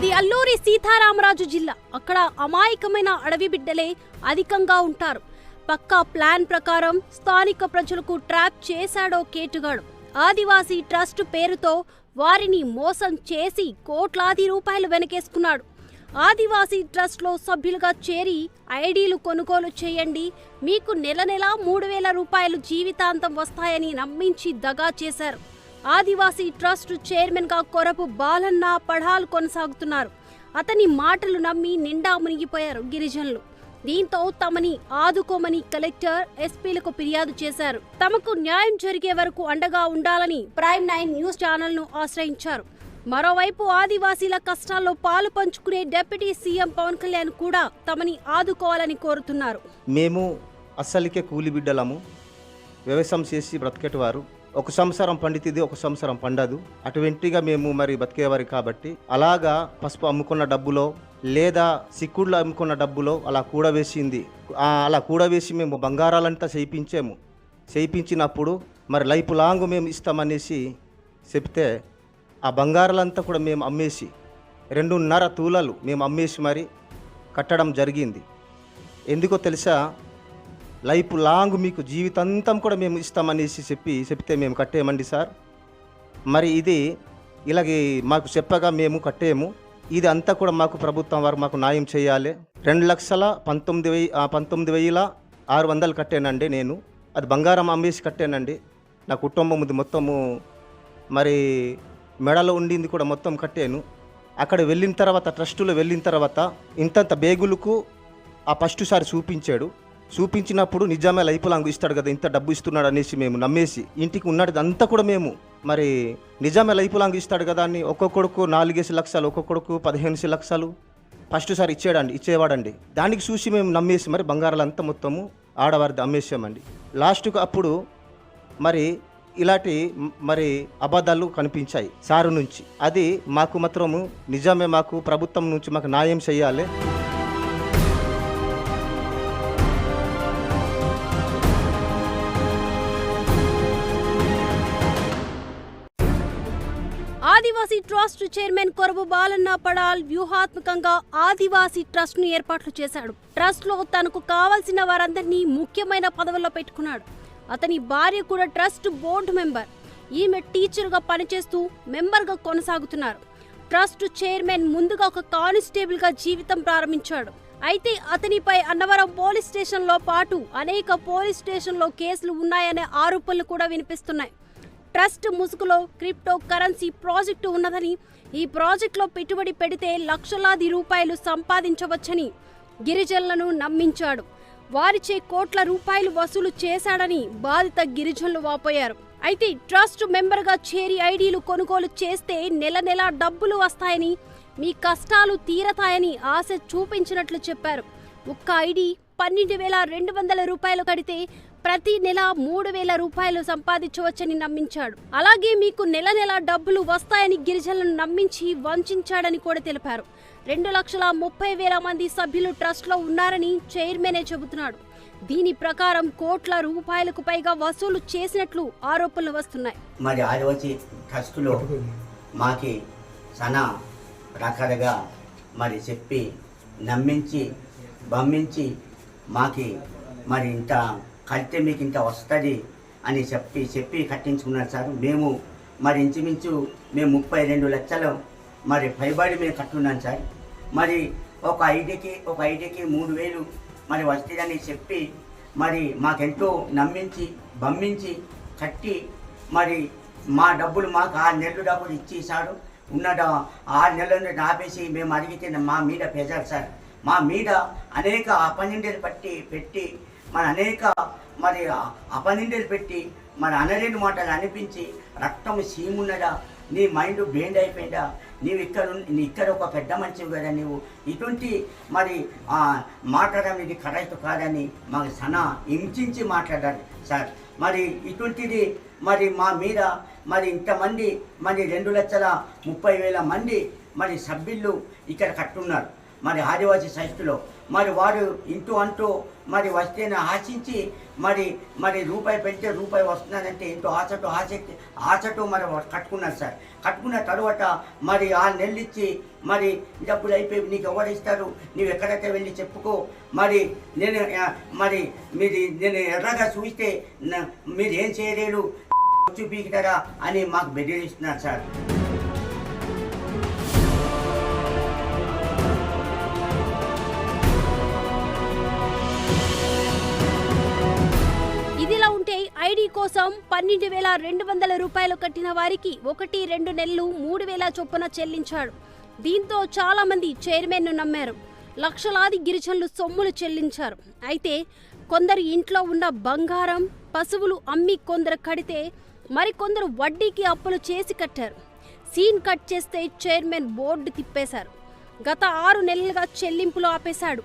అది అల్లూరి సీతారామరాజు జిల్లా. అక్కడ అమాయకమైన అడవి బిడ్డలే అధికంగా ఉంటారు. పక్కా ప్లాన్ ప్రకారం స్థానిక ప్రజలకు ట్రాప్ చేశాడో కేటుగాడు. ఆదివాసీ ట్రస్ట్ పేరుతో వారిని మోసం చేసి కోట్లాది రూపాయలు వెనకేసుకున్నాడు. ఆదివాసీ ట్రస్ట్లో సభ్యులుగా చేరి ఐడీలు కొనుగోలు చేయండి, మీకు నెల నెలా 3,000 రూపాయలు జీవితాంతం వస్తాయని నమ్మించి దగా చేశారు. ఆదివాసీ ట్రస్ట్ చైర్మన్గా కొరపు బాలన్న పడాల్ కొనసాగుతున్నారు. అతని మాటలు నమ్మి నిండా మునిగిపోయారు గిరిజనులు. దీంతో తమని ఆదుకోమని కలెక్టర్, ఎస్పీలకు ఫిర్యాదు చేశారు. తమకు న్యాయం జరిగే వరకు అండగా ఉండాలని ప్రైమ్ 9 న్యూస్ ఛానల్ ను ఆశ్రయించారు. మరోవైపు ఆదివాసీల కష్టాల్లో పాలు పంచుకునే డిప్యూటీ సీఎం పవన్ కళ్యాణ్ కూడా తమని ఆదుకోవాలని కోరుతున్నారు. మేము అస్సలికే కూలి బిడ్డలము, వ్యవసాయం చేసి బ్రతికేటవారు. ఒక సంవత్సరం పండితిది, ఒక సంవత్సరం పండదు. అటువంటిగా మేము మరి బతికేవారు కాబట్టి అలాగా పసుపు అమ్ముకున్న డబ్బులో లేదా సిక్కుళ్ళు అమ్ముకున్న డబ్బులో అలా కూడవేసి మేము బంగారాలంతా చేయించినప్పుడు మరి లైఫ్ లాంగ్ మేము ఇస్తామనేసి చెప్తే ఆ బంగారాలంతా కూడా మేము అమ్మేసి 2.5 తులాలు మేము అమ్మేసి మరి కట్టడం జరిగింది. ఎందుకో తెలుసా, లైఫ్ లాంగ్ మీకు జీవితాంతం కూడా మేము ఇస్తామనేసి చెప్తే మేము కట్టేమండి సార్. మరి ఇది ఇలాగే మాకు చెప్పగా మేము కట్టేము. ఇది అంతా కూడా మాకు ప్రభుత్వం వారు మాకు న్యాయం చేయాలి. 2,19,600 కట్టానండి నేను. అది బంగారం అమ్మేసి కట్టానండి. నా కుటుంబం మొత్తము మరి మెడలో ఉండింది కూడా మొత్తం కట్టాను. అక్కడ వెళ్ళిన తర్వాత ట్రస్టులో వెళ్ళిన తర్వాత ఇంతంత బేగులకు ఆ ఫస్ట్ సారి చూపించినప్పుడు నిజమే లైఫ్ లాంగ్ ఇస్తాడు కదా, ఇంత డబ్బు ఇస్తున్నాడు అనేసి మేము నమ్మేసి ఇంటికి ఉన్నది అంతా కూడా మేము మరి నిజమే లైఫ్ లాంగ్ ఇస్తాడు కదా అని ఒక్కొక్కడుకు 4 లక్షలు, ఒక్కొక్కడుకు 15 లక్షలు ఫస్ట్ సారి ఇచ్చేవాడండి. దానికి చూసి మేము నమ్మేసి మరి బంగారాలంతా మొత్తము ఆడవారిది అమ్మేసామండి. లాస్ట్కు అప్పుడు మరి ఇలాంటి మరి అబద్ధాలు కనిపించాయి సారు నుంచి. అది మాకు మాత్రము నిజమే, మాకు ప్రభుత్వం నుంచి మాకు న్యాయం చేయాలి. ఆదివాసీ ట్రస్ట్ చైర్మన్ కొరబు బాలన్న పడాల్ వ్యూహాత్మకంగా ఆదివాసీ ట్రస్ట్ ను ఏర్పాట్లు చేశాడు. ట్రస్ట్ లో తనకు కావాల్సిన వారందరినీ ముఖ్యమైన పదవుల్లో పెట్టుకున్నాడు. అతని భార్య కూడా ట్రస్ట్ బోర్డు మెంబర్. ఈమె టీచర్ గా పనిచేస్తూ మెంబర్ గా కొనసాగుతున్నారు. ట్రస్ట్ చైర్మన్ ముందుగా ఒక కానిస్టేబుల్ గా జీవితం ప్రారంభించాడు. అయితే అతనిపై అన్నవరం పోలీస్ స్టేషన్ లో పాటు అనేక పోలీస్ స్టేషన్లో కేసులు ఉన్నాయనే ఆరోపణలు కూడా వినిపిస్తున్నాయి. ట్రస్ట్ ముసుగులో క్రిప్టో కరెన్సీ ప్రాజెక్టు ఉన్నదని, ఈ ప్రాజెక్టులో పెట్టుబడి పెడితే లక్షలాది రూపాయలు సంపాదించవచ్చని గిరిజనులను నమ్మించాడు. వారిచే కోట్ల రూపాయలు వసూలు చేశాడని బాధిత గిరిజనులు వాపోయారు. అయితే ట్రస్ట్ మెంబర్గా చేరి ఐడీలు కొనుగోలు చేస్తే నెల నెలా డబ్బులు వస్తాయని, మీ కష్టాలు తీరతాయని ఆశ చూపించినట్లు చెప్పారు. ఒక్క ఐడీ 12,200 రూపాయలు కడితే ప్రతి నెల 3,000 రూపాయలు సంపాదించవచ్చని నమ్మించాడు. అలాగే మీకు నెల నెల డబ్బులు వస్తాయని గిరిజనులను నమ్మించి వంచాడని కూడా తెలిపారు. 2,30,000 మంది సభ్యులు ట్రస్ట్ లో ఉన్నారని చైర్మనే చెబుతున్నాడు. దీని ప్రకారం కోట్ల రూపాయలకు పైగా వసూలు చేసినట్లు ఆరోపణలు వస్తున్నాయి. మరి ఆదివాసీ ట్రస్టులో మాకి సనా రకాలుగా మరి చెప్పి నమ్మించి బమ్మించి మాకి మరి ఇంత కడితే మీకు ఇంత వస్తుంది అని చెప్పి కట్టించుకున్నారు సార్. మేము మరి ఇంచుమించు మేము 32 లక్షలు మరి పైబడి మేము కట్టున్నాను సార్. మరి ఒక ఐడీకి 3,000 మరి వస్తుందని చెప్పి మరి మాకెంతో నమ్మించి బమ్మించి కట్టి మరి మా డబ్బులు మాకు 6 నెలలు డబ్బులు ఇచ్చేసాడు. ఉన్న 6 నెలలు ఆపేసి మేము అడిగితే మా మీద పెంచారు సార్. మా మీద అనేక అపనిందలు పెట్టి మన అనేక మరి అపనిందలు పెట్టి మరి అనలేని మాటలు అనిపించి రక్తం సీమున్నదా, నీ మైండ్ బెండ్ అయిపోయిందా, నీవు ఇక్కడ ఒక పెద్ద మనిషివి కదా, నీవు ఇటువంటి మరి మాట్లాడడం ఇది కరెక్ట్ కాదని మాకు సనా హింసించి మాట్లాడాలి సార్. మరి ఇటువంటిది మరి మా మీద మరి ఇంతమంది మరి 2,30,000 మంది మరి సభ్యులు ఇక్కడ కట్టున్నారు. మరి ఆదివాసీ సైస్టులో మరి వారు ఇంటూ అంటూ మరి వస్తేనే ఆశించి మరి రూపాయి పెడితే రూపాయి వస్తుందనంటే ఎంతో ఆశతో మరి కట్టుకున్నారు సార్. కట్టుకున్న తర్వాత మరి 6 నెలలు ఇచ్చి మరి డబ్బులు అయిపోయి నీకు ఎవరు ఇస్తారు, నువ్వు ఎక్కడైతే వెళ్ళి చెప్పుకో, మరి నేను ఎర్రగా చూస్తే మీరు ఏం చేయలేరు చూపిస్తారా అని మాకు బెదిరిస్తున్నారు సార్. ఇదిలా ఉంటే ఐడి కోసం 12,200 రూపాయలు కట్టిన వారికి 1-2 నెలలు 3,000 చొప్పున చెల్లించాడు. దీంతో చాలా మంది చైర్మన్ను నమ్మారు. లక్షలాది గిరిజనులు సొమ్ములు చెల్లించారు. అయితే కొందరు ఇంట్లో ఉన్న బంగారం, పశువులు అమ్మి కొందరు కడితే మరికొందరు వడ్డీకి అప్పులు చేసి కట్టారు. సీన్ కట్ చేస్తే చైర్మన్ బోర్డు తిప్పేశారు. గత 6 నెలలుగా చెల్లింపులు ఆపేశాడు.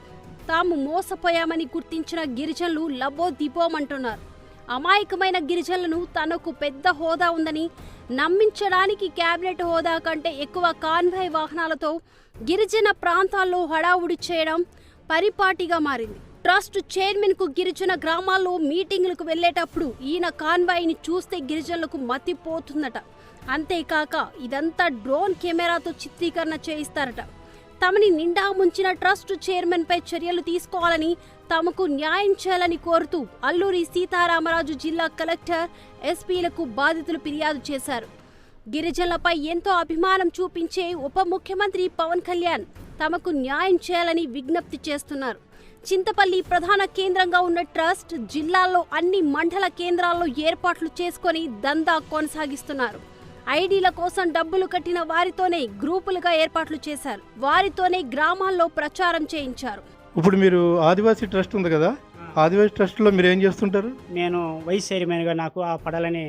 తాము మోసపోయామని గుర్తించిన గిరిజనులు లబోదిబోమంటున్నారు. అమాయకమైన గిరిజనులను తనకు పెద్ద హోదా ఉందని నమ్మించడానికి క్యాబినెట్ హోదా కంటే ఎక్కువ కాన్వాయ్ వాహనాలతో గిరిజన ప్రాంతాల్లో హడావుడి చేయడం పరిపాటిగా మారింది. ట్రస్ట్ చైర్మన్ కు గిరిజన గ్రామాల్లో మీటింగులకు వెళ్లేటప్పుడు ఈయన కాన్వాయ్ని చూస్తే గిరిజనులకు మతిపోతుందట. అంతేకాక ఇదంతా డ్రోన్ కెమెరాతో చిత్రీకరణ చేయిస్తారట. తమని నిండా ముంచిన ట్రస్ట్ చైర్మన్ పై చర్యలు తీసుకోవాలని, తమకు న్యాయం చేయాలని కోరుతూ అల్లూరి సీతారామరాజు జిల్లా కలెక్టర్, ఎస్పీలకు బాధితులు ఫిర్యాదు చేశారు. గిరిజనులపై ఎంతో అభిమానం చూపించే ఉప ముఖ్యమంత్రి పవన్ కళ్యాణ్ తమకు న్యాయం చేయాలని విజ్ఞప్తి చేస్తున్నారు. చింతపల్లి ప్రధాన కేంద్రంగా ఉన్న ట్రస్ట్ జిల్లాలో అన్ని మండల కేంద్రాల్లో ఏర్పాట్లు చేసుకొని దందా కొనసాగిస్తున్నారు. ఐడీల కోసం డబ్బులు కట్టిన వారితోనే గ్రూపులుగా ఏర్పాట్లు చేశారు. వారితోనే గ్రామాల్లో ప్రచారం చేయించారు. ఇప్పుడు మీరు ఆదివాసీ ట్రస్ట్ ఉంది కదా, ఆదివాసీ ట్రస్ట్లో మీరు ఏం చేస్తుంటారు? నేను వైస్ చైర్మన్గా నాకు ఆ పడాలని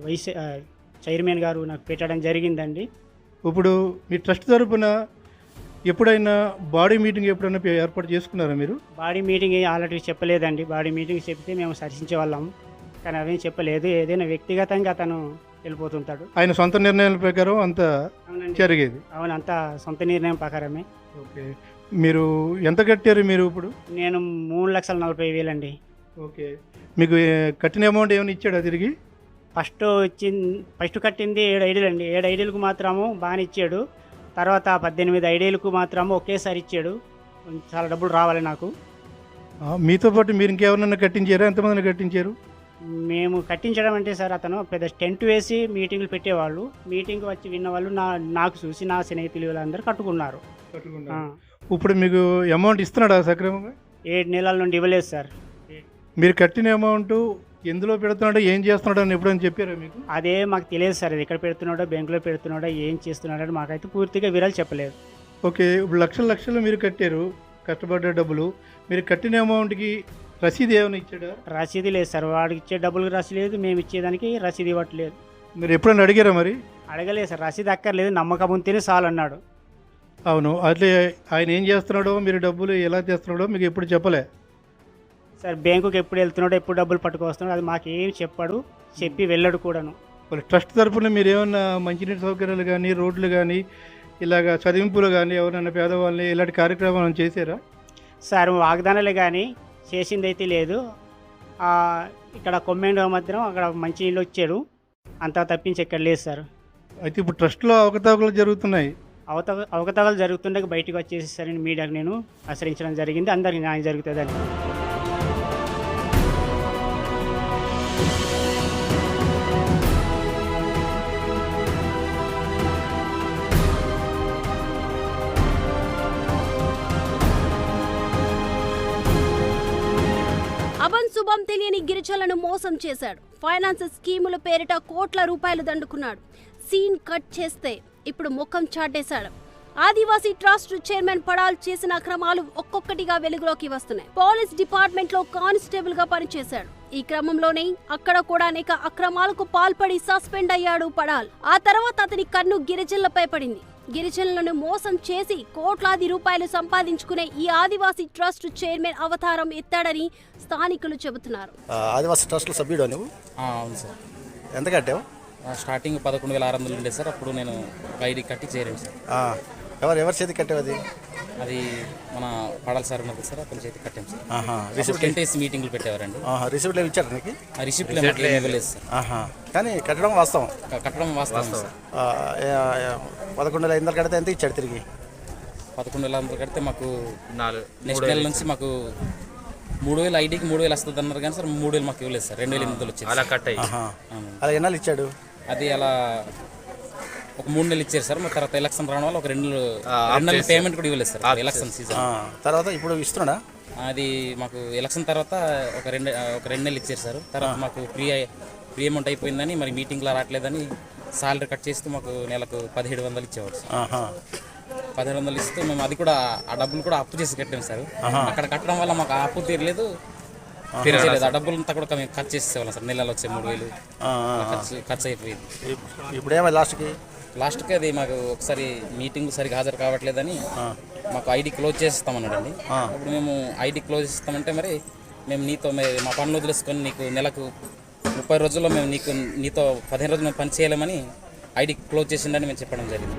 వైస్ చైర్మన్ గారు నాకు పెట్టడం జరిగిందండి. ఇప్పుడు మీ ట్రస్ట్ తరపున ఎప్పుడైనా బాడీ మీటింగ్ ఎప్పుడైనా ఏర్పాటు చేసుకున్నారా మీరు? బాడీ మీటింగ్ ఆల్రెడీ చెప్పలేదండి. బాడీ మీటింగ్ చెప్తే మేము సరిచించే వాళ్ళం, కానీ అవేం చెప్పలేదు. ఏదైనా వ్యక్తిగతంగా అతను వెళ్ళిపోతుంటాడు. ఆయన సొంత నిర్ణయాల ప్రకారం అంతా జరిగేది? అవును, అంతా సొంత నిర్ణయం ప్రకారమే. ఓకే, మీరు ఎంత కట్టారు మీరు ఇప్పుడు? నేను 3,40,000 అండి. ఓకే, మీకు కట్టిన అమౌంట్ ఏమైనా ఇచ్చాడా తిరిగి? ఫస్ట్ కట్టింది 7 ఐడీలు అండి. 7 ఐడీలకు మాత్రము బాగానే ఇచ్చాడు. తర్వాత 18 ఐడీలకు మాత్రము ఒకేసారి ఇచ్చాడు. చాలా డబ్బులు రావాలి నాకు. మీతో పాటు మీరు ఇంకెవరన్నా కట్టించారా? ఎంతమందిని కట్టించారు? మేము కట్టించడం అంటే సార్, అతను పెద్ద టెంట్ వేసి మీటింగ్లు పెట్టేవాళ్ళు. మీటింగ్ వచ్చి విన్న వాళ్ళు నాకు చూసి నా స్నేహితులు వీళ్ళందరూ కట్టుకున్నారు. ఇప్పుడు మీకు అమౌంట్ ఇస్తున్నాడా సక్రమంగా? 7 నెలల నుండి ఇవ్వలేదు సార్. మీరు కట్టిన అమౌంట్ ఎందులో పెడుతున్నాడో ఏం చేస్తున్నాడో అని ఎప్పుడైనా చెప్పారా మీకు? అదే మాకు తెలియదు సార్. అది ఎక్కడ పెడుతున్నాడో, బ్యాంకులో పెడుతున్నాడో, ఏం చేస్తున్నాడో మాకైతే పూర్తిగా వివరాలు చెప్పలేదు. ఓకే, ఇప్పుడు లక్షలు మీరు కట్టారు, కష్టపడ్డ డబ్బులు. మీరు కట్టిన అమౌంట్కి రసీదు ఏమైనా ఇచ్చాడా? రసీదు లేదు సార్. వాడికి ఇచ్చే డబ్బులకు రసీదు లేదు, మేము ఇచ్చేదానికి రసీదు ఇవ్వట్లేదు. మీరు ఎప్పుడైనా అడిగారా మరి? అడగలేదు సార్. రసీదు అక్కర్లేదు, నమ్మకం ఉంటేనే చాలు అన్నాడు. అవును, అట్లే ఆయన ఏం చేస్తున్నాడో, మీరు డబ్బులు ఎలా చేస్తున్నాడో మీకు ఎప్పుడు చెప్పలే సార్. బ్యాంకుకి ఎప్పుడు వెళ్తున్నాడో, ఎప్పుడు డబ్బులు పట్టుకొస్తున్నాడో అది మాకేం చెప్పాడు, చెప్పి వెళ్ళాడు కూడాను. మరి ట్రస్ట్ తరఫున మీరు ఏమన్నా మంచినీటి సౌకర్యాలు కానీ, రోడ్లు కానీ, ఇలాగ చదివింపులు కానీ, ఎవరైనా పేదవాళ్ళని ఇలాంటి కార్యక్రమాలను చేశారా సార్? వాగ్దానాలే కానీ చేసింది అయితే లేదు. ఇక్కడ కొమ్మెండు మాత్రం అక్కడ మంచి నీళ్ళు వచ్చాడు, అంతా తప్పించి ఎక్కడ లేదు సార్. అయితే ఇప్పుడు ట్రస్ట్లో అవకతవకలు జరుగుతున్నాయి. అవకతవకలు జరుగుతుండే బయటకు వచ్చేసేసరికి మీడియాకు నేను ఆశ్రయించడం జరిగింది. అందరికి న్యాయం జరుగుతుందని. శుభం తెలియని గిరిజనులను మోసం చేశాడు. ఫైనాన్స్ స్కీముల పేరిట కోట్ల రూపాయలు దండుకున్నాడు. సీన్ కట్ చేస్తే ఇప్పుడు ముఖం చాటేశాడు. ఆదివాసీ ట్రస్ట్ చైర్మన్ పడాల్ చేసిన అక్రమాలు ఒక్కొక్కటిగా వెలుగులోకి వస్తున్నాయి. పోలీస్ డిపార్ట్మెంట్ లో కానిస్టేబుల్ గా పనిచేశాడు. ఈ క్రమంలోనే అక్కడ కూడా అనేక అక్రమాలకు పాల్పడి సస్పెండ్ అయ్యాడు పడాల్. ఆ తర్వాత అతని కన్ను గిరిజనులపై పడింది. గిరిజనులను మోసం చేసి కోట్లాది రూపాయలు సంపాదించుకునే ఈ ఆదివాసీ ట్రస్ట్ చైర్మన్ అవతారం ఎత్తాడని స్థానికులు చెబుతున్నారు. ఆదివాసీ ట్రస్ట్ సభ్యుడు నువ్వు? అవును సార్. ఎంత కట్టావు? స్టార్టింగ్ 11,600 ఉండే సార్. అప్పుడు నేను ఐడి కట్టి చేరాను సార్. ఎవరి చేతి కట్టావు అది? అది మన పడాలి సార్ ఉన్నది సార్ అతని చేతి కట్టాం సార్. రిసిప్ట్ 10 days మీటింగ్లు పెట్టేవారండి. రిసిప్ట్లు ఇచ్చారు నీకు? ఆ రిసిప్ట్లు ఏమీ ఇవ్వలేదు సార్. కానీ కట్టడం వాస్తవం. కట్టడం వాస్తవం సార్. 11,500 కడితే ఎంత ఇచ్చాడు తిరిగి? 11,500 కడితే మాకు నెక్స్ట్ నెల నుంచి మాకు 3,000 ఐడికి 3,000 వస్తుంది అన్నారు కానీ సార్ 3,000 మాకు ఇవ్వలేదు సార్. 2,800 వచ్చింది అలా కట్ అయ్యి. అలా ఎన్నాళ్ళు ఇచ్చాడు? అది అలా ఒక 3 నెలలు ఇచ్చారు సార్. మా తర్వాత ఎలక్షన్ రావడం వల్ల ఒక 2 నెలలు పేమెంట్ కూడా ఇవ్వలేదు సార్ ఎలక్షన్ సీజన్ తర్వాత. ఇప్పుడు ఇస్తున్నాడా? అది మాకు ఎలక్షన్ తర్వాత ఒక 2 నెలలు ఇచ్చారు సార్. తర్వాత మాకు ఫ్రీ అమౌంట్ అయిపోయిందని మరి మీటింగ్లో రావట్లేదని సాలరీ కట్ చేస్తూ మాకు నెలకు 1,700 ఇచ్చేవారు సార్. 1,700 ఇస్తే మేము అది కూడా ఆ డబ్బులు కూడా అప్పు చేసి కట్టాము సార్. అక్కడ కట్టడం వల్ల మాకు ఆ అప్పు తీరలేదు, తీరలేదు. ఆ డబ్బులంతా కూడా మేము ఖర్చు చేసేవాళ్ళం సార్. నెలలో వచ్చే 3,000 ఖర్చు అయిపోయింది. ఇప్పుడు ఏమో లాస్ట్కి అది మాకు ఒకసారి మీటింగ్ సరిగా హాజరు కావట్లేదని మాకు ఐడి క్లోజ్ చేస్తామన్నాడండి. అప్పుడు మేము ఐడి క్లోజ్ చేస్తామంటే మరి మేము మా పనులు వదిలేసుకొని నీకు నెలకు 30 రోజుల్లో మేము నీతో 15 రోజులు మేము పని చేయలేమని ఐడి క్లోజ్ చేసిందని మేము చెప్పడం జరిగింది.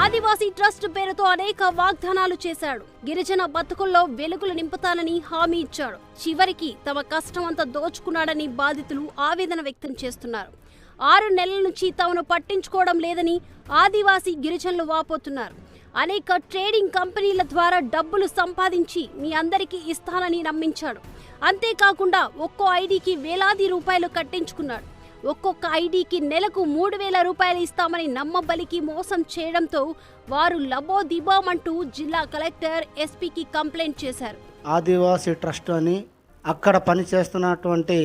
ఆదివాసీ ట్రస్ట్ పేరుతో అనేక వాగ్దానాలు చేశాడు. గిరిజన బతుకుల్లో వెలుగులు నింపుతానని హామీ ఇచ్చాడు. చివరికి తమ కష్టం అంతా దోచుకున్నాడని బాధితులు ఆవేదన వ్యక్తం చేస్తున్నారు. 6 నెలల నుంచి తమను పట్టించుకోవడం లేదని ఆదివాసీ గిరిజనులు వాపోతున్నారు. అనేక ట్రేడింగ్ కంపెనీల ద్వారా డబ్బులు సంపాదించి మీ అందరికీ ఇస్తానని నమ్మించాడు. అంతేకాకుండా ఒక్కో ఐడికి వేలాది రూపాయలు కట్టించుకున్నాడు. ఒక్కొక్క ఐడికి నెలకు 3,000 రూపాయలు ఇస్తామని నమ్మబలికి మోసం చేయడంతో వారు లబోదిబామంటూ జిల్లా కలెక్టర్ ఎస్పీకి కంప్లైంట్ చేశారు. ఆదివాసీ ట్రస్ట్ అని అక్కడ పనిచేస్తున్నటువంటి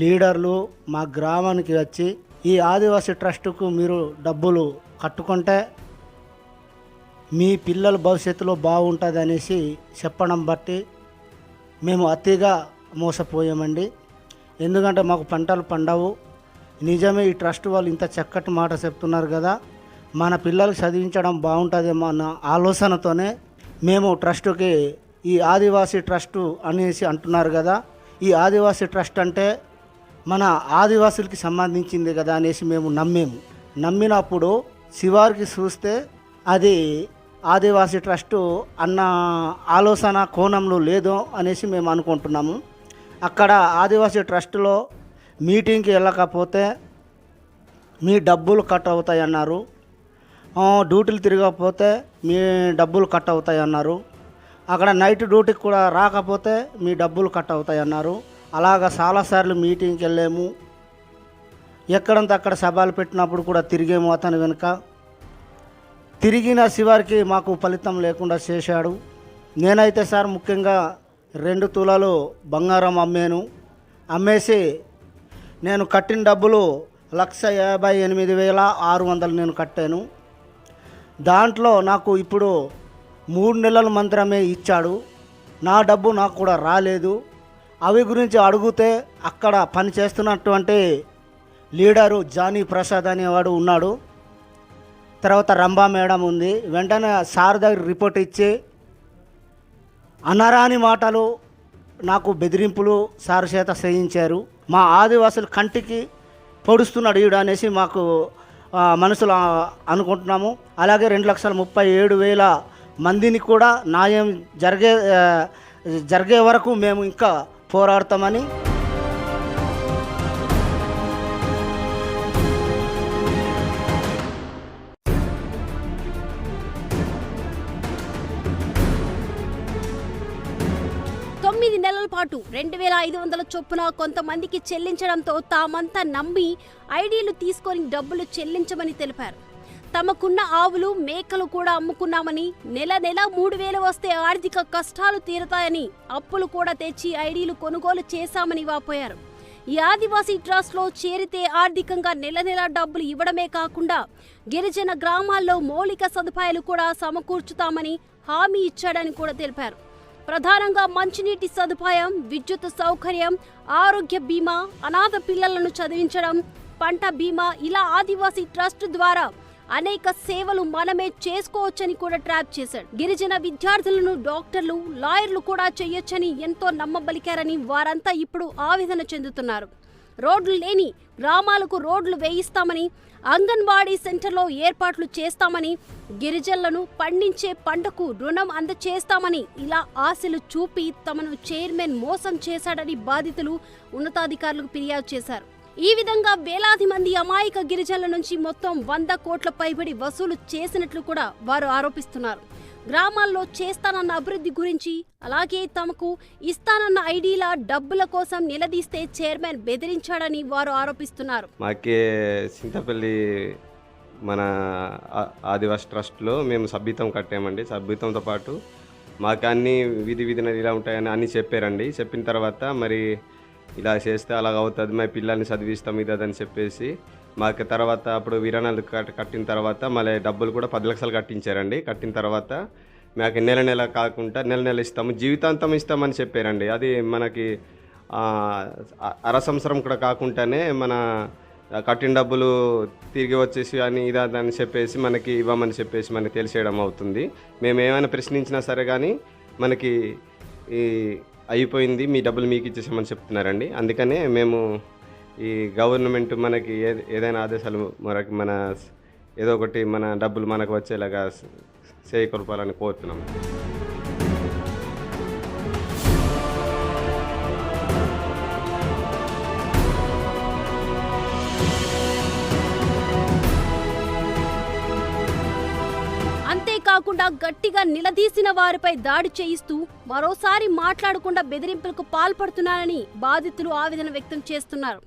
లీడర్లు మా గ్రామానికి వచ్చి ఈ ఆదివాసీ ట్రస్టుకు మీరు డబ్బులు కట్టుకుంటే మీ పిల్లల భవిష్యత్తులో బాగుంటుంది అనేసి చెప్పడం బట్టి మేము అతిగా మోసపోయామండి. ఎందుకంటే మాకు పంటలు పండవు. నిజమే ఈ ట్రస్ట్ వాళ్ళు ఇంత చక్కటి మాట చెప్తున్నారు కదా, మన పిల్లలు చదివించడం బాగుంటుందేమో అన్న ఆలోచనతోనే మేము ట్రస్టుకి ఈ ఆదివాసీ ట్రస్టు అనేసి అంటున్నారు కదా, ఈ ఆదివాసీ ట్రస్ట్ అంటే మన ఆదివాసులకి సంబంధించింది కదా అనేసి మేము నమ్మినప్పుడు శివారికి చూస్తే అది ఆదివాసీ ట్రస్టు అన్న ఆలోచన కోణంలో లేదు అనేసి మేము అనుకుంటున్నాము. అక్కడ ఆదివాసీ ట్రస్టులో మీటింగ్కి వెళ్ళకపోతే మీ డబ్బులు కట్ అవుతాయి అన్నారు. డ్యూటీలు తిరగకపోతే మీ డబ్బులు కట్ అవుతాయి అన్నారు. అక్కడ నైట్ డ్యూటీకి కూడా రాకపోతే మీ డబ్బులు కట్ అవుతాయి అన్నారు. అలాగా చాలాసార్లు మీటింగ్కి వెళ్ళాము. ఎక్కడంతా అక్కడ సభలు పెట్టినప్పుడు కూడా తిరిగేము. అతని వెనుక తిరిగిన శివారికి మాకు ఫలితం లేకుండా చేశాడు. నేనైతే సార్ ముఖ్యంగా 2 తులాలు బంగారం అమ్మేసి నేను కట్టిన డబ్బులు 1,58,600 నేను కట్టాను. దాంట్లో నాకు ఇప్పుడు 3 నెలల మంత్రమే ఇచ్చాడు. నా డబ్బు నాకు కూడా రాలేదు. అవి గురించి అడిగితే అక్కడ పని చేస్తున్నటువంటి లీడరు జానీ ప్రసాద్ అనేవాడు ఉన్నాడు. తర్వాత రంభా మేడం ఉంది. వెంటనే సార్ దగ్గర రిపోర్ట్ ఇచ్చి అనరాని మాటలు నాకు బెదిరింపులు సార్ చేత చేయించారు. మా ఆదివాసుల కంటికి పొడుస్తున్నాడు ఈడు అనేసి మాకు మనసులో అనుకుంటున్నాము. అలాగే 2,37,000 మందిని కూడా న్యాయం జరిగే వరకు మేము ఇంకా పోరాడతామని. నెలల పాటు 2,500 చొప్పున కొంతమందికి చెల్లించడంతో తామంతా నమ్మి ఐడీలు తీసుకొని డబ్బులు చెల్లించమని తెలిపారు. తమకున్న ఆవులు మేకలు కూడా అమ్ముకున్నామని, నెల 3,000 వస్తే ఆర్థిక కష్టాలు తీరతాయని అప్పులు కూడా తెచ్చి ఐడీలు కొనుగోలు చేశామని వాపోయారు. ఈ ఆదివాసీ ట్రస్ట్లో చేరితే ఆర్థికంగా నెల డబ్బులు ఇవ్వడమే కాకుండా గిరిజన గ్రామాల్లో మౌలిక సదుపాయాలు కూడా సమకూర్చుతామని హామీ ఇచ్చాడని కూడా తెలిపారు. ప్రధానంగా మంచినీటి సదుపాయం, విద్యుత్ సౌకర్యం, ఆరోగ్య బీమా, అనాథ పిల్లలను చదివించడం, పంట బీమా ఇలా ఆదివాసీ ట్రస్ట్ ద్వారా అనేక సేవలు మనమే చేసుకోవచ్చని కూడా ట్రాప్ చేశాడు. గిరిజన విద్యార్థులను డాక్టర్లు, లాయర్లు కూడా చేయొచ్చని ఎంతో నమ్మబలికారని వారంతా ఇప్పుడు ఆవేదన చెందుతున్నారు. రోడ్లు లేని గ్రామాలకు రోడ్లు వేయిస్తామని, అంగన్వాడీ సెంటర్లో ఏర్పాట్లు చేస్తామని, గిరిజనులను పండించే పంటకు రుణం అందచేస్తామని ఇలా ఆశలు చూపి తమను చైర్మన్ మోసం చేశాడని బాధితులు ఉన్నతాధికారులకు ఫిర్యాదు చేశారు. ఈ విధంగా వేలాది మంది అమాయక గిరిజనుల నుంచి మొత్తం 100 కోట్ల పైబడి వసూలు చేసినట్లు కూడా వారు ఆరోపిస్తున్నారు. గ్రామాల్లో చేస్తానన్న అభివృద్ధి గురించి, అలాగే తమకు ఇస్తానన్న ఐడీల డబ్బుల కోసం నిలదీస్తే చైర్మన్ బెదిరించాడని వారు ఆరోపిస్తున్నారు. మాకే చింతపల్లి మన ఆదివాసి ట్రస్ట్లో మేము సభ్యత్వం కట్టామండి. సభ్యత్వంతో పాటు మాకు అన్ని విధివిధానాలు ఇలా ఉంటాయని అన్నీ చెప్పారండి. చెప్పిన తర్వాత మరి ఇలా చేస్తే అలాగ అవుతుంది, మా పిల్లల్ని చదివిస్తాం ఇదని చెప్పేసి మాకు తర్వాత అప్పుడు విరాణాలు కట్టిన తర్వాత మళ్ళీ డబ్బులు కూడా 10 లక్షలు కట్టించారండి. కట్టిన తర్వాత మాకు నెల కాకుండా నెల ఇస్తాము, జీవితాంతం ఇస్తామని చెప్పారండి. అది మనకి అర సంవత్సరం కూడా కాకుండానే మన కట్టిన డబ్బులు తిరిగి వచ్చేసి అని ఇదని చెప్పేసి మనకి ఇవ్వమని చెప్పేసి మనకి తెలిసేయడం అవుతుంది. మేము ఏమైనా ప్రశ్నించినా సరే కానీ మనకి ఈ అయిపోయింది, మీ డబ్బులు మీకు ఇచ్చేసామని చెప్తున్నారండి. అందుకనే మేము ఈ గవర్నమెంట్ మనకి ఏదైనా ఆదేశాలు మన ఏదో ఒకటి మన డబ్బులు మనకు వచ్చేలాగా చేకూర్పాలని కోరుతున్నాము. అంతేకాకుండా గట్టిగా నిలదీసిన వారిపై దాడి చేయిస్తూ మరోసారి మాట్లాడకుండా బెదిరింపులకు పాల్పడుతున్నారని బాధితులు ఆవేదన వ్యక్తం చేస్తున్నారు.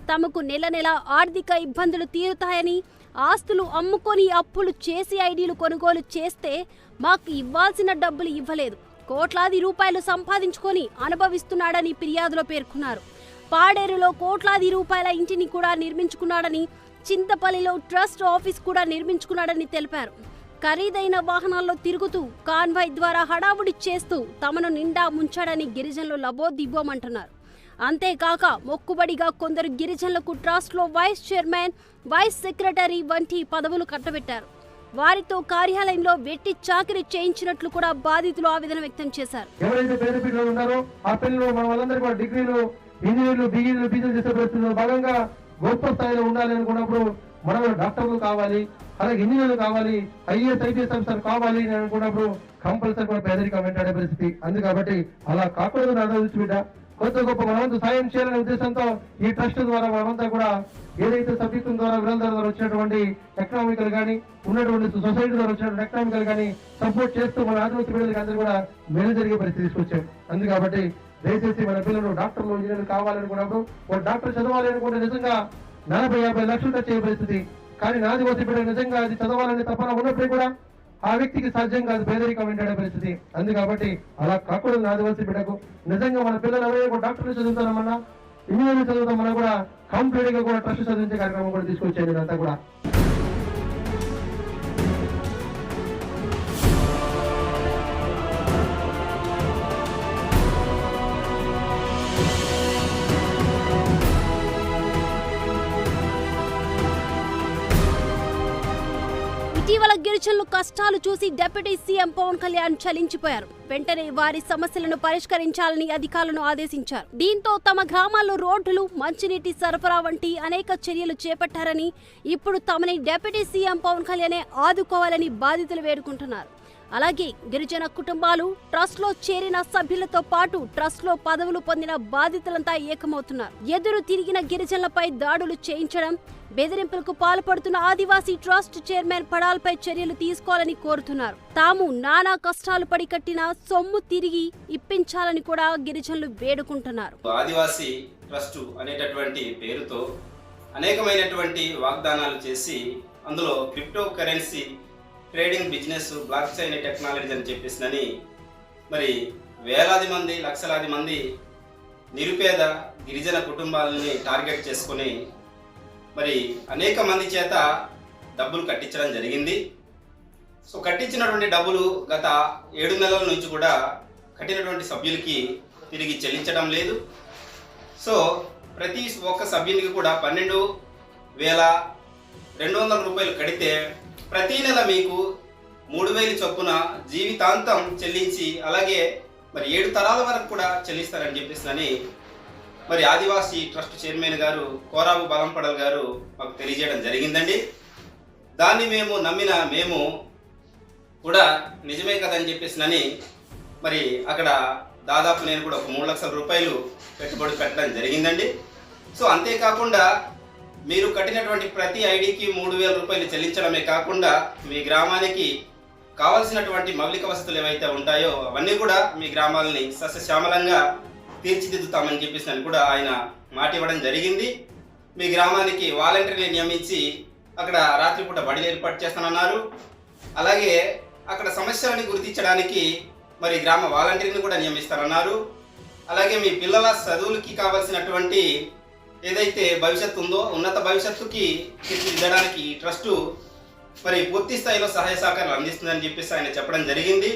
తమకు నెల ఆర్థిక ఇబ్బందులు తీరుతాయని, ఆస్తులు అమ్ముకొని అప్పులు చేసి ఐడీలు కొనుగోలు చేస్తే మాకు ఇవ్వాల్సిన డబ్బులు ఇవ్వలేదు, కోట్లాది రూపాయలు సంపాదించుకొని అనుభవిస్తున్నాడని ఫిర్యాదులో పేర్కొన్నారు. పాడేరులో కోట్లాది రూపాయల ఇంటిని కూడా నిర్మించుకున్నాడని, చింతపల్లిలో ట్రస్ట్ ఆఫీస్ కూడా నిర్మించుకున్నాడని తెలిపారు. ఖరీదైన వాహనాల్లో తిరుగుతూ కాన్వాయ్ ద్వారా హడావుడి చేస్తూ తమను నిండా ముంచాడని గిరిజనులు లబోదిబ్బోమంటున్నారు. అంతేకాక మొక్కుబడిగా కొందరు గిరిజనులకు ట్రస్ట్లో వైస్ చైర్మన్, వైస్ సెక్రటరీ వంటి పదవులు కట్టబెట్టారు. వారితో కార్యాలయంలో వెట్టి చాకిరీ చేయించినట్లు కూడా బాధితులు ఆవేదన వ్యక్తం చేశారు. ఎవరైతే పేద పిల్లలు ఉన్నారో ఆ పిల్లలు మన వాళ్ళందరూ కూడా డిగ్రీలు, ఇంజనీర్లు, బిఈలు, పీజీలు చేసే పరిస్థితుల్లో భాగంగా గొప్ప స్థాయిలో ఉండాలి అనుకున్నప్పుడు మనం డాక్టర్లు కావాలి, అలాగే ఇంజనీర్లు కావాలి, ఐఏఎస్, ఐపీఎస్ ఆఫీసర్ కావాలి అని అనుకున్నప్పుడు కంపల్సరీ కూడా పేదరికం వెంటాడే పరిస్థితి. అందుకబట్టి అలా కాకూడదు నా బిడ్డ. కొత్త గొప్ప మనమంతా సాయం చేయాలనే ఉద్దేశంతో ఈ ట్రస్ట్ ద్వారా మనమంతా కూడా ఏదైతే సభ్యత్వం ద్వారా విరాళాల ద్వారా వచ్చినటువంటి ఎకనామికల్ కానీ, ఉన్నటువంటి సొసైటీ ద్వారా వచ్చినటువంటి ఎకనామికల్ కానీ సపోర్ట్ చేస్తూ మన ఆదివాసీ బిడ్డలకి అందరూ కూడా మేలు జరిగే పరిస్థితి తీసుకొచ్చాం. అందుకబట్టి దయచేసి మన పిల్లలు డాక్టర్లు, ఇంజనీర్లు కావాలనుకున్నప్పుడు వాళ్ళు డాక్టర్ చదవాలి అనుకుంటే నిజంగా 40-50 లక్షలు ఖర్చు అయ్యే పరిస్థితి. కానీ ఆదివాసీ బిడ్డ నిజంగా అది చదవాలని తపన ఉన్నప్పుడు కూడా ఆ వ్యక్తికి సాధ్యం కాదు, పేదరికం వెంటాడే పరిస్థితి. అందుకబట్టి అలా కాకూడదు ఆదివాసీ బిడ్డకు. నిజంగా మన పిల్లలు ఎవరైనా డాక్టర్లు చదువుతామన్నా, ఇంజనీరింగ్ చదువుతామన్నా కూడా కంప్లీట్ గా కూడా ట్రస్ట్ చదివించే కార్యక్రమం కూడా తీసుకొచ్చేది అంతా కూడా. ఇటీవల గిరిజనులు కష్టాలు చూసి డిప్యూటీ సీఎం పవన్ కళ్యాణ్ చలించిపోయారు. వెంటనే వారి సమస్యలను పరిష్కరించాలని అధికారులను ఆదేశించారు. దీంతో తమ గ్రామాల్లో రోడ్లు, మంచినీటి సరఫరా వంటి అనేక చర్యలు చేపట్టారని, ఇప్పుడు తమని డిప్యూటీ సీఎం పవన్ కళ్యాణే ఆదుకోవాలని బాధితులు వేడుకుంటున్నారు. అలాగే గిరిజన కుటుంబాలు, ట్రస్ట్లో చేరిన సభ్యులతో పాటు ట్రస్ట్లో పదవులు పొందిన బాధితులంతా ఏకమవుతున్నారు. ఎదురు తిరిగిన గిరిజనులపై దాడులు చేయించడం, బెదిరింపులకు పాల్పడుతున్న ఆదివాసీ ట్రస్ట్ చైర్మన్ పడాల్పై చర్యలు తీసుకోవాలని కోరుతున్నారు. తాము నానా కష్టాలు పడి కట్టిన సొమ్ము తిరిగి ఇప్పించాలని కూడా గిరిజనులు వేడుకుంటున్నారు. ఆదివాసీ ట్రస్ట్ అనేటటువంటి పేరుతో అనేకమైనటువంటి వాగ్దానాలు చేసి అందులో crypto currency trading business, block chain technology అని చెప్పేసినని మరి వేలాది మంది, లక్షలాది మంది నిరుపేద గిరిజన కుటుంబాలని టార్గెట్ చేసుకుని మరి అనేక మంది చేత డబ్బులు కట్టించడం జరిగింది. సో కట్టించినటువంటి డబ్బులు గత 7 నెలల నుంచి కూడా కట్టినటువంటి సభ్యులకి తిరిగి చెల్లించడం లేదు. సో ప్రతి ఒక్క సభ్యునికి కూడా 12,200 రూపాయలు కడితే ప్రతి నెల మీకు 3,000 చొప్పున జీవితాంతం చెల్లించి అలాగే మరి 7 తరాల వరకు కూడా చెల్లిస్తారని చెప్పేసి మరి ఆదివాసీ ట్రస్ట్ చైర్మన్ గారు కోరాబు బాలంపడల్ గారు మాకు తెలియజేయడం జరిగిందండి. దాన్ని మేము నమ్మిన మేము కూడా నిజమే కదని చెప్పేసి మరి అక్కడ దాదాపు నేను కూడా ఒక 3 లక్షల రూపాయలు పెట్టుబడి పెట్టడం జరిగిందండి. సో అంతేకాకుండా మీరు కట్టినటువంటి ప్రతి ఐడికి 3,000 రూపాయలు చెల్లించడమే కాకుండా మీ గ్రామానికి కావలసినటువంటి మౌలిక వసతులు ఏవైతే ఉంటాయో అవన్నీ కూడా మీ గ్రామాలని సస్యశ్యామలంగా తీర్చిదిద్దుతామని చెప్పేసి కూడా ఆయన మాట ఇవ్వడం జరిగింది. మీ గ్రామానికి వాలంటీర్ని నియమించి అక్కడ రాత్రిపూట బడిలు ఏర్పాటు చేస్తానన్నారు. అలాగే అక్కడ సమస్యలను గుర్తించడానికి మరి గ్రామ వాలంటీర్ని కూడా నియమిస్తారన్నారు. అలాగే మీ పిల్లల చదువులకి కావాల్సినటువంటి ఏదైతే భవిష్యత్తు ఉందో ఉన్నత భవిష్యత్తుకి తీర్చిదిద్దడానికి ఈ ట్రస్టు మరి పూర్తి స్థాయిలో సహాయ సహకారాలు అందిస్తుందని చెప్పేసి ఆయన చెప్పడం జరిగింది.